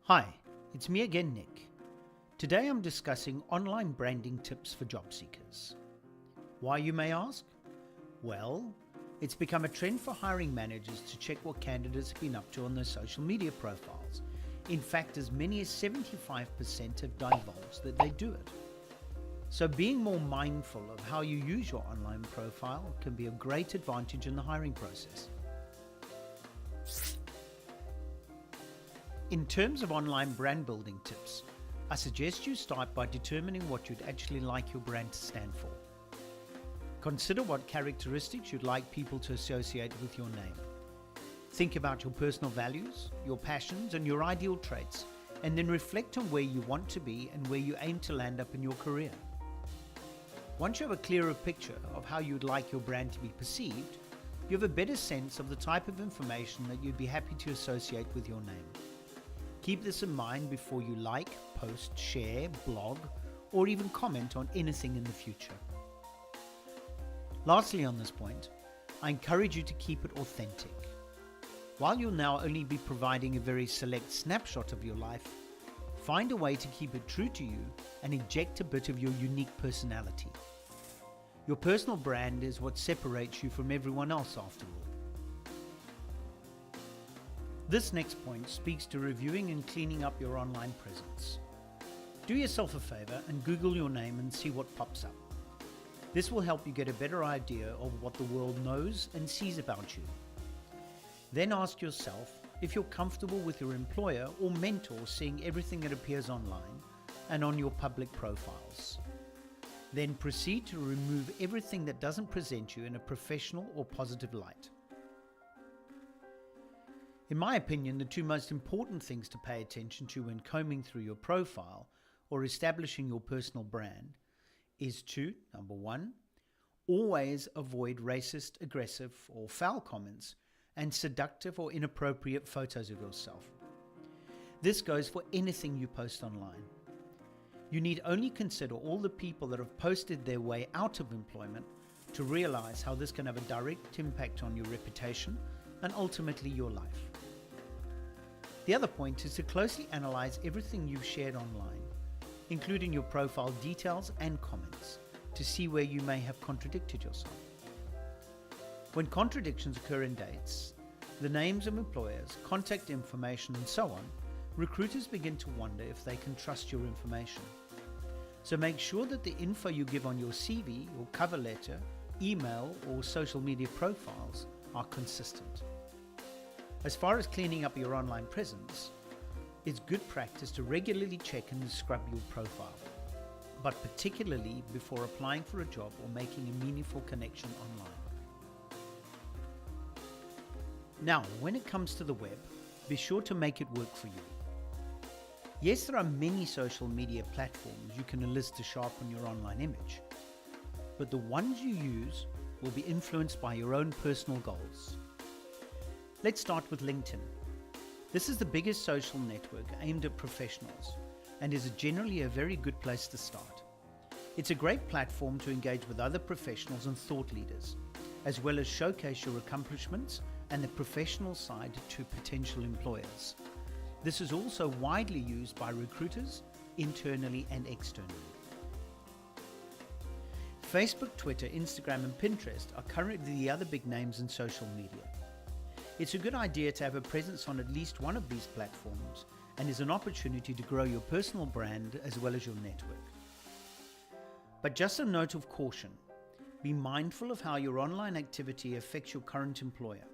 Hi, it's me again, Nick. Today I'm discussing online branding tips for job seekers. Why, you may ask? Well, it's become a trend for hiring managers to check what candidates have been up to on their social media profiles. In fact, as many as 75% have divulged that they do it. So being more mindful of how you use your online profile can be a great advantage in the hiring process. In terms of online brand building tips, I suggest you start by determining what you'd actually like your brand to stand for. Consider what characteristics you'd like people to associate with your name. Think about your personal values, your passions, and your ideal traits, and then reflect on where you want to be and where you aim to land up in your career. Once you have a clearer picture of how you'd like your brand to be perceived, you have a better sense of the type of information that you'd be happy to associate with your name. Keep this in mind before you like, post, share, blog, or even comment on anything in the future. Lastly on this point, I encourage you to keep it authentic. While you'll now only be providing a very select snapshot of your life, find a way to keep it true to you and inject a bit of your unique personality. Your personal brand is what separates you from everyone else after all. This next point speaks to reviewing and cleaning up your online presence. Do yourself a favor and Google your name and see what pops up. This will help you get a better idea of what the world knows and sees about you. Then ask yourself if you're comfortable with your employer or mentor seeing everything that appears online and on your public profiles. Then proceed to remove everything that doesn't present you in a professional or positive light. In my opinion, the two most important things to pay attention to when combing through your profile or establishing your personal brand is to, number one, always avoid racist, aggressive, or foul comments and seductive or inappropriate photos of yourself. This goes for anything you post online. You need only consider all the people that have posted their way out of employment to realize how this can have a direct impact on your reputation and ultimately your life. The other point is to closely analyze everything you've shared online, including your profile details and comments, to see where you may have contradicted yourself. When contradictions occur in dates, the names of employers, contact information, and so on, recruiters begin to wonder if they can trust your information. So make sure that the info you give on your CV or cover letter, email, or social media profiles are consistent. As far as cleaning up your online presence, it's good practice to regularly check and scrub your profile, but particularly before applying for a job or making a meaningful connection online. Now, when it comes to the web, be sure to make it work for you. Yes, there are many social media platforms you can enlist to sharpen your online image, but the ones you use will be influenced by your own personal goals. Let's start with LinkedIn. This is the biggest social network aimed at professionals and is generally a very good place to start. It's a great platform to engage with other professionals and thought leaders, as well as showcase your accomplishments and the professional side to potential employers. This is also widely used by recruiters, internally and externally. Facebook, Twitter, Instagram, and Pinterest are currently the other big names in social media. It's a good idea to have a presence on at least one of these platforms and is an opportunity to grow your personal brand as well as your network. But just a note of caution, be mindful of how your online activity affects your current employer.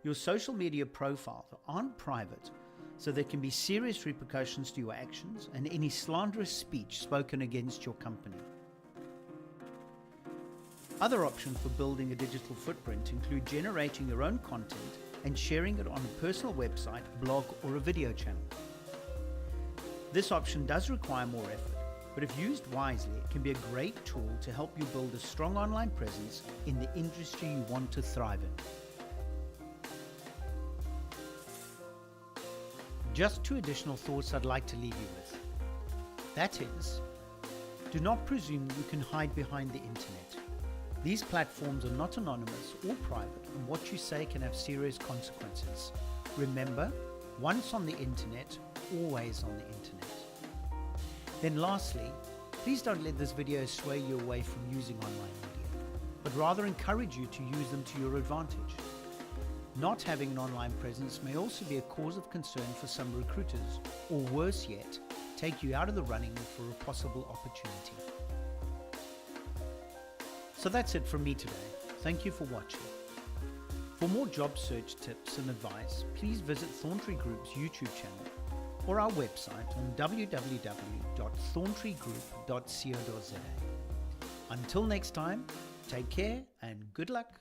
Your social media profiles aren't private, so there can be serious repercussions to your actions and any slanderous speech spoken against your company. Other options for building a digital footprint include generating your own content and sharing it on a personal website, blog, or a video channel. This option does require more effort, but if used wisely, it can be a great tool to help you build a strong online presence in the industry you want to thrive in. Just two additional thoughts I'd like to leave you with. That is, do not presume you can hide behind the internet. These platforms are not anonymous or private, and what you say can have serious consequences. Remember, once on the internet, always on the internet. Then lastly, please don't let this video sway you away from using online media, but rather encourage you to use them to your advantage. Not having an online presence may also be a cause of concern for some recruiters, or worse yet, take you out of the running for a possible opportunity. So that's it from me today. Thank you for watching. For more job search tips and advice, please visit Thorntree Group's YouTube channel or our website on www.thorntreegroup.co.za. Until next time, take care and good luck.